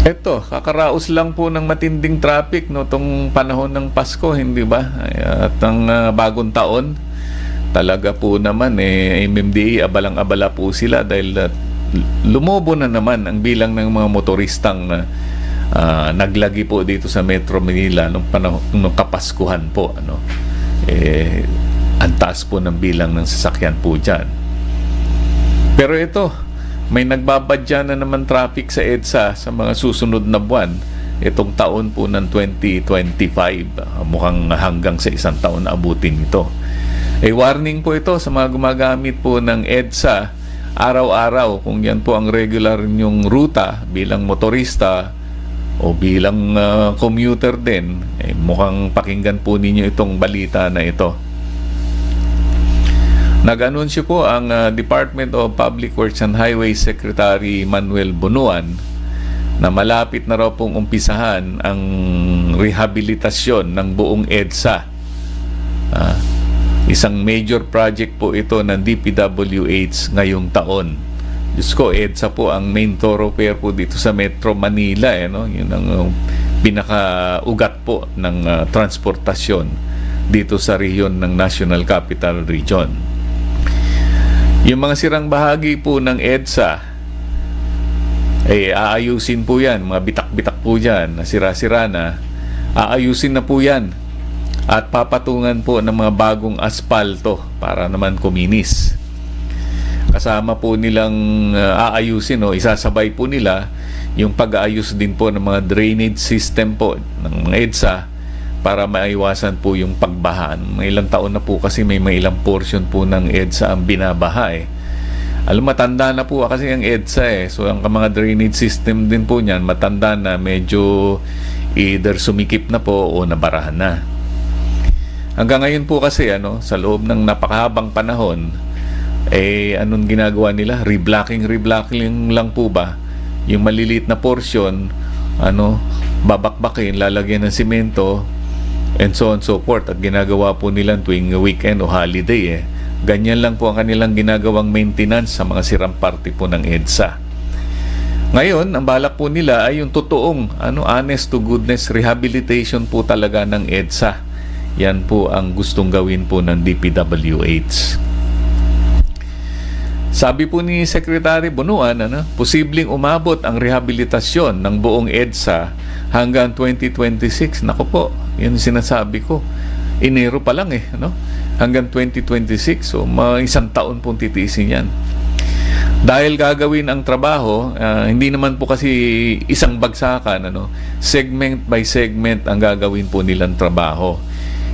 Eto, kakaraos lang po ng matinding traffic no tong panahon ng Pasko, hindi ba? At ang bagong taon, talaga po naman MMDA abalang-abala po sila dahil lumobo na naman ang bilang ng mga motoristang naglagi po dito sa Metro Manila nung panahon nung Kapaskuhan po, ano. Ang taas po ng bilang ng sasakyan po diyan. Pero ito, may nagbabadya na naman traffic sa EDSA sa mga susunod na buwan. Itong taon po ng 2025. Mukhang hanggang sa isang taon na abutin ito. Warning po ito sa mga gumagamit po ng EDSA araw-araw. Kung yan po ang regular nyong ruta bilang motorista o bilang commuter din, mukhang pakinggan po ninyo itong balita na ito. Nag-anunsyo po ang Department of Public Works and Highways Secretary Manuel Bunuan na malapit na raw pong umpisahan ang rehabilitasyon ng buong EDSA. Isang major project po ito ng DPWH ngayong taon. Diyos ko, EDSA po ang main thoroughfare po dito sa Metro Manila. No? Yun ang pinaka-ugat po ng transportasyon dito sa rehiyon ng National Capital Region. Yung mga sirang bahagi po ng EDSA, aayusin po yan. Mga bitak-bitak po dyan, na sira-sira na, aayusin na po yan. At papatungan po ng mga bagong aspalto para naman kuminis. Kasama po nilang aayusin, isasabay po nila yung pag-aayos din po ng mga drainage system po ng mga EDSA para maiwasan po yung pagbaha. May ilang taon na po kasi may ilang portion po ng EDSA ang binabaha Alam, matanda na po kasi ang EDSA So ang mga drainage system din po niyan, matanda na, medyo either sumikip na po o nabarahan na. Hanggang ngayon po kasi sa loob ng napakahabang panahon, anong ginagawa nila? Reblocking lang po ba? Yung maliliit na portion, babakbakin, lalagyan ng simento, and so on so forth. At ginagawa po nila tuwing weekend o holiday Ganyan lang po ang kanilang ginagawang maintenance sa mga sirang parte po ng EDSA. Ngayon, ang balak po nila ay yung totoong honest to goodness rehabilitation po talaga ng EDSA. Yan po ang gustong gawin po ng DPWH. Sabi po ni Secretary Bunuan, posibleng umabot ang rehabilitasyon ng buong EDSA hanggang 2026. Nako po, yun sinasabi ko. Enero pa lang hanggang 2026. So, isang taon pong titiisin yan. Dahil gagawin ang trabaho, hindi naman po kasi isang bagsakan, segment by segment ang gagawin po nilang trabaho.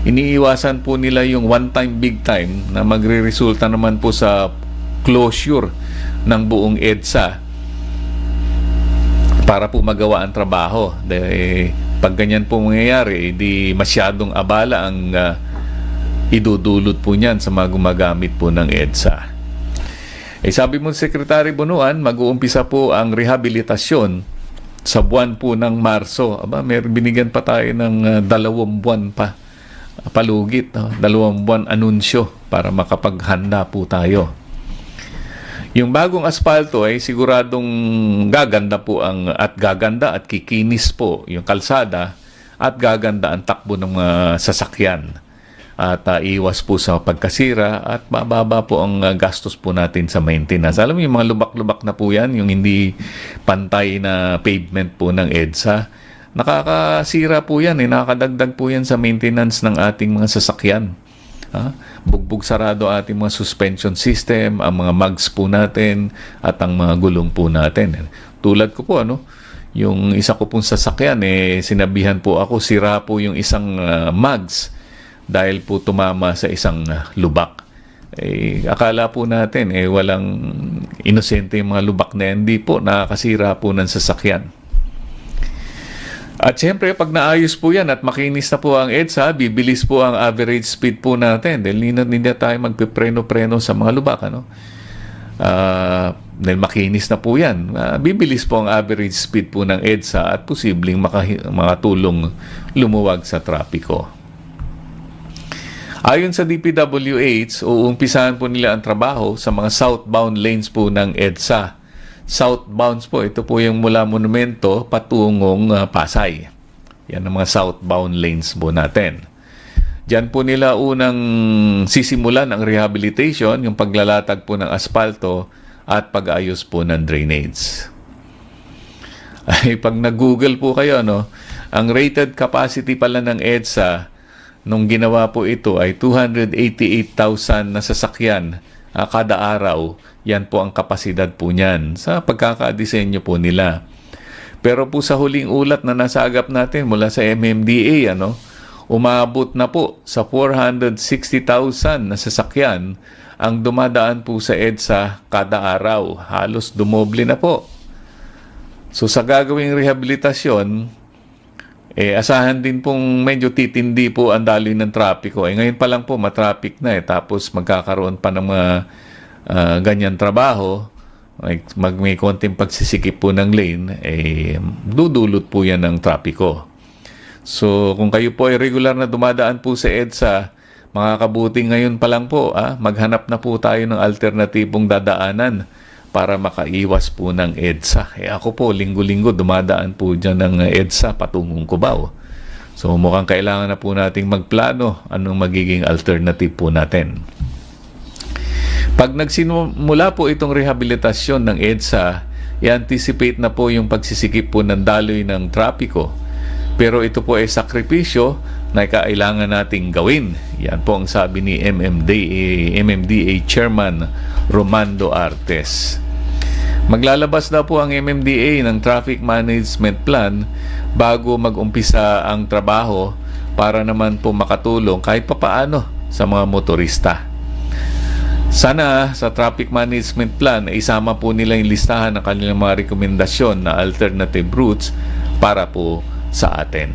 Iniiwasan po nila yung one-time, big-time na magre-resulta naman po sa closure ng buong EDSA para po magawa ang trabaho. Dahil pag ganyan po mangyayari, di masyadong abala ang idudulot po niyan sa mga gumagamit po ng EDSA. Sabi mo, Secretary Bunuan, mag-uumpisa po ang rehabilitasyon sa buwan po ng Marso. Binigyan pa tayo ng 2 buwan pa palugit, 2 buwan anunsyo para makapaghanda po tayo. Yung bagong aspalto ay siguradong gaganda po gaganda at kikinis po yung kalsada at gaganda ang takbo ng mga sasakyan. At iwas po sa pagkasira at mababa po ang gastos po natin sa maintenance. Alam mo yung mga lubak-lubak na po yan, yung hindi pantay na pavement po ng EDSA, nakakasira po yan, nakakadagdag po yan sa maintenance ng ating mga sasakyan. Bugbog sarado ating mga suspension system, ang mga mugs po natin at ang mga gulong po natin. Tulad ko po yung isa ko pong sasakyan sinabihan po ako, sira po yung isang mugs dahil po tumama sa isang lubak. Akala po natin walang inosente yung mga lubak na yan. Hindi po, nakakasira po ng sasakyan. At syempre, pag naayos po yan at makinis na po ang EDSA, bibilis po ang average speed po natin. Dahil hindi na tayo magpipreno-preno sa mga lubak. Dahil makinis na po yan. Bibilis po ang average speed po ng EDSA at posibleng makatulong lumuwag sa trapiko. Ayon sa DPWH, uumpisahan po nila ang trabaho sa mga southbound lanes po ng EDSA southbound po. Ito po yung mula Monumento patungong Pasay. Yan ang mga southbound lanes po natin. Diyan po nila unang sisimulan ang rehabilitation, yung paglalatag po ng asfalto at pag-ayos po ng drainage. Ay, pag nag-google po kayo, no, ang rated capacity pala ng EDSA nung ginawa po ito ay 288,000 na sasakyan kada araw. Yan po ang kapasidad po niyan sa pagkakadesenyo po nila. Pero po sa huling ulat na nasagap natin mula sa MMDA, umabot na po sa 460,000 na sasakyan ang dumadaan po sa EDSA kada araw. Halos dumoble na po. So sa gagawing rehabilitasyon, asahan din pong medyo titindi po ang daloy ng trapiko. Ngayon pa lang po matraffic na tapos magkakaroon pa ng mga ganyan trabaho, may konting pagsisikip po ng lane, dudulot po yan ng trapiko. So kung kayo po ay regular na dumadaan po sa EDSA, makakabuti ngayon pa lang po, maghanap na po tayo ng alternatibong dadaanan para makaiwas po ng EDSA. Ako po, linggo-linggo dumadaan po dyan ng EDSA patungong Cubao. So mukhang kailangan na po nating magplano anong magiging alternative po natin. Pag nagsimula po itong rehabilitasyon ng EDSA, i-anticipate na po yung pagsisikip po ng daloy ng trapiko. Pero ito po ay sakripisyo na kailangan nating gawin. Yan po ang sabi ni MMDA Chairman Romando Artes. Maglalabas na po ang MMDA ng Traffic Management Plan bago mag-umpisa ang trabaho para naman po makatulong kahit papaano sa mga motorista. Sana sa Traffic Management Plan isama po nila yung listahan ng kanilang mga rekomendasyon na alternative routes para po sa atin.